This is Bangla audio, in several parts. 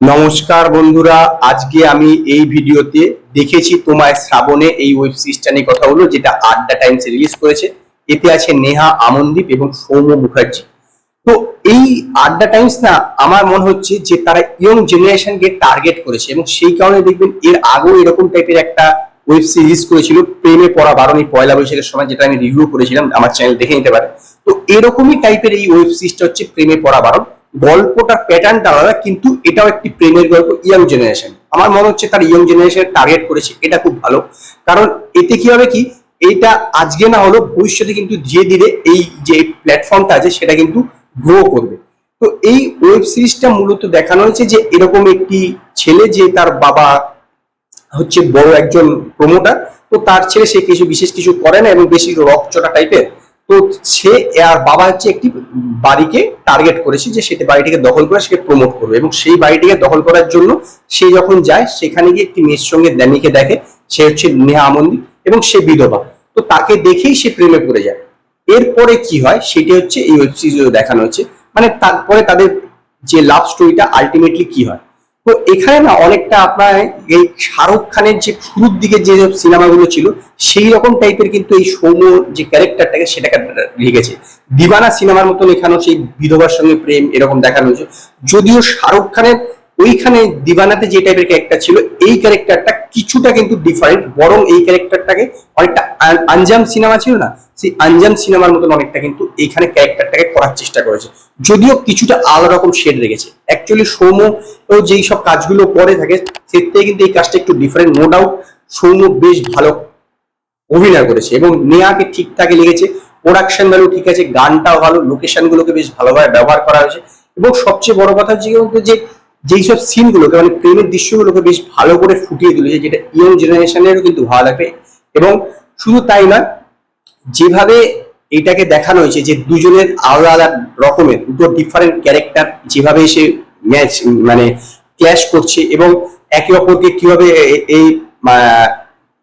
নমস্কার বন্ধুরা, আজকে আমি এই ভিডিওতে দেখেছি তোমায় শ্রাবণে এই ওয়েব সিরিজটা নিয়ে কথা হলো, যেটা আড্ডা টাইমসে রিলিজ করেছে। এতে আছে নেহা আমনদীপ এবং সৌম্য মুখার্জি। তো এই আড্ডা টাইমস না, আমার মনে হচ্ছে যে তারা ইয়ং জেনারেশনকে টার্গেট করেছে, এবং সেই কারণে দেখবেন এর আগেও এরকম টাইপের একটা ওয়েব সিরিজ করেছিল, প্রেমে পড়া বারণী, পয়লা বৈশাখের সময়, যেটা আমি রিভিউ করেছিলাম, আমার চ্যানেল দেখে নিতে পারে। তো এরকমই টাইপের এই ওয়েব সিরিজটা হচ্ছে প্রেমে পড়া বারণ। গল্পটা প্যাটার্নটা আলাদা, কিন্তু এটাও একটি প্রেমের গল্প, ইয়ং জেনারেশন। আমার মনে হচ্ছে তার ইয়ং জেনারেশন টার্গেট করেছে, এটা খুব ভালো। কারণ এতে কি হবে, কি এইটা আজকে না হলো ভবিষ্যতে কিন্তু ধীরে ধীরে এই যে প্ল্যাটফর্মটা আছে সেটা কিন্তু গ্রো করবে। তো এই ওয়েব সিরিজটা মূলত দেখানো হয়েছে যে এরকম একটি ছেলে, যে তার বাবা হচ্ছে বড় একজন প্রমোটার। তো তার ছেলে সে কিছু বিশেষ কিছু করে না এবং বেশি রকচটা টাইপের। তো সে আর বাবা হচ্ছে একটি বাড়িকে টার্গেট করেছে, যে সেটা বাড়িটিকে দখল করে সে প্রমোট করবে, এবং সেই বাড়িটিকে দখল করার জন্য সে যখন যায় সেখানে গিয়ে একটি মেয়ের সঙ্গে ড্যানিকে দেখে। সে হচ্ছে নেহা আমনদীপ এবং সে বিধবা। তো তাকে দেখেই সে প্রেমে পড়ে যায়। এরপরে কি হয় সেটি হচ্ছে এই ওয়েব সিরিজে দেখানো হচ্ছে, মানে তারপরে তাদের যে লাভ স্টোরিটা আলটিমেটলি কি হয়। তো এখানে না অনেকটা আপনার এই শাহরুখ খানের যে শুরুর দিকে যে সিনেমাগুলো ছিল সেই রকম টাইপের কিন্তু এই সৌম্য যে ক্যারেক্টারটাকে সেটাকে রেখেছে। দিবানা সিনেমার মতন এখানেও সেই বিধবার সঙ্গে প্রেম এরকম দেখানো হয়েছে। যদিও শাহরুখ খানের ওইখানে দিবানাতে যে টাইপের ক্যারেক্টার ছিল, এই ক্যারেক্টারটা কিছুটা কিন্তু ডিফারেন্ট, বরং এই ক্যারেক্টারটাকে অনেকটা আঞ্জাম সিনেমা ছিল না, সেই আঞ্জাম সিনেমার মতন অনেকটা কিন্তু এইখানে ক্যারেক্টারটাকে করার চেষ্টা করেছে, যদিও কিছুটা আলাদা রকম শেড রেখেছে। অ্যাকচুয়ালি সৌম্য যেই সব কাজগুলো করে থাকে সের থেকে কিন্তু এই কাজটা একটু ডিফারেন্ট। নো ডাউট সৌম্য বেশ ভালো অভিনয় করেছে এবং নেহাকে ঠিকঠাক লেগেছে। প্রোডাকশন ভ্যালু ঠিক আছে, গানটাও ভালো, লোকেশন গুলোকে বেশ ভালোভাবে ব্যবহার করা হয়েছে। এবং সবচেয়ে বড় কথা হচ্ছে যে যেই সব সিনগুলোকে, মানে প্রেমের দৃশ্যগুলোকে বেশ ভালো করে ফুটিয়ে তুলেছে, যেটা ইয়ং জেনারেশনেরও কিন্তু ভালো লাগবে। এবং শুধু তাই নয়, যেভাবে এটাকে দেখানো হয়েছে যে দুজনের আলাদা আলাদা রকমের দুটো ডিফারেন্ট ক্যারেক্টার যেভাবে এসে ম্যাচ মানে ক্ল্যাশ করছে, এবং একে অপরকে কিভাবে এই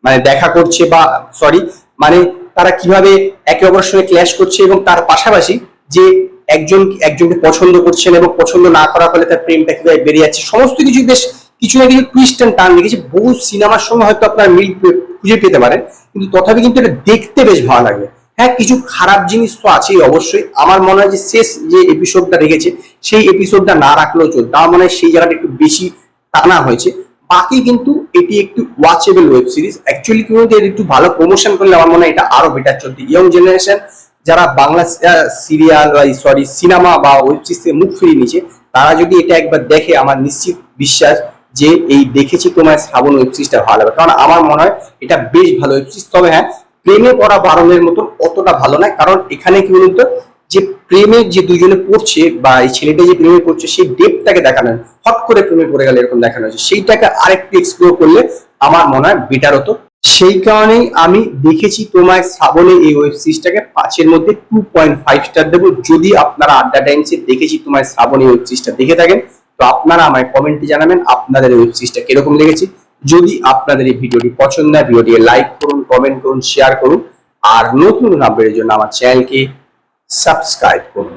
মানে দেখা করছে, বা সরি মানে তারা কিভাবে একে অপরের সঙ্গে ক্ল্যাশ করছে, এবং তার পাশাপাশি যে একজন একজনকে পছন্দ করছেন এবং পছন্দ না করার ফলে তার প্রেমটা কিভাবে বেরিয়ে যাচ্ছে, সমস্ত কিছু বেশ কিছু না কিছু টুইস্ট এন্ড টার্ন রেখেছে। বহু সিনেমার সঙ্গে হয়তো আপনার মিল খুঁজে পেতে পারেন, কিন্তু তথাপি কিন্তু এটা দেখতে বেশ ভালো লাগবে। হ্যাঁ, কিছু খারাপ জিনিস তো আছেই অবশ্যই। আমার মনে হয় যে শেষ যে এপিসোডটা রেখেছে সেই এপিসোডটা না রাখলেও চলতো, আমার মনে হয় সেই জায়গাটা একটু বেশি টানা হয়েছে। বাকি কিন্তু এটি একটি ওয়াচেবল ওয়েব সিরিজ। অ্যাকচুয়ালি কিন্তু এর একটু ভালো প্রমোশন করলে আমার মনে হয় এটা আরো বেটার চলতো। ইয়ং জেনারেশন যারা বাংলা সিরিয়াল সরি সিনেমা বা ওয়েব সিরিজ থেকে মুখ ফিরিয়ে নিচ্ছে, তারা যদি এটা একবার দেখে, আমার নিশ্চিত বিশ্বাস যে এই দেখেছি তোমায় শ্রাবণ ওয়েব সিরিজটা ভালো হবে। কারণ আমার মনে হয় এটা বেশ ভালো ওয়েব সিরিজ। তবে হ্যাঁ, প্রেমে পড়া বারণের মতন অতটা ভালো নয়, কারণ এখানে কি বলতো, যে প্রেমে যে দুজনে পড়ছে বা এই ছেলেটা যে প্রেমে পড়ছে সেই ডেপটাকে দেখানো, হট করে প্রেমে পড়ে গেলে এরকম দেখানো হয়েছে, সেইটাকে আরেকটু এক্সপ্লোর করলে আমার মনে হয় বেটার হতো। সেই কারণেই আমি দেখেছি তোমায় শ্রাবণে এই ওয়েব সিরিজটাকে 5-এর মধ্যে 2.5 স্টার দেবো। যদি আপনারা আড্ডা টাইমসে দেখেছি তোমায় শ্রাবণে ওয়েব সিরিজটা দেখে থাকেন, তো আপনারা আমায় কমেন্টে জানাবেন আপনাদের ওয়েব সিরিজটা কিরকম লেগেছে। যদি আপনাদের এই ভিডিওটি পছন্দ হয়, ভিডিওটি লাইক করুন, কমেন্ট করুন, শেয়ার করুন, আর নতুন আপডেটের জন্য আমার চ্যানেলকে সাবস্ক্রাইব করুন।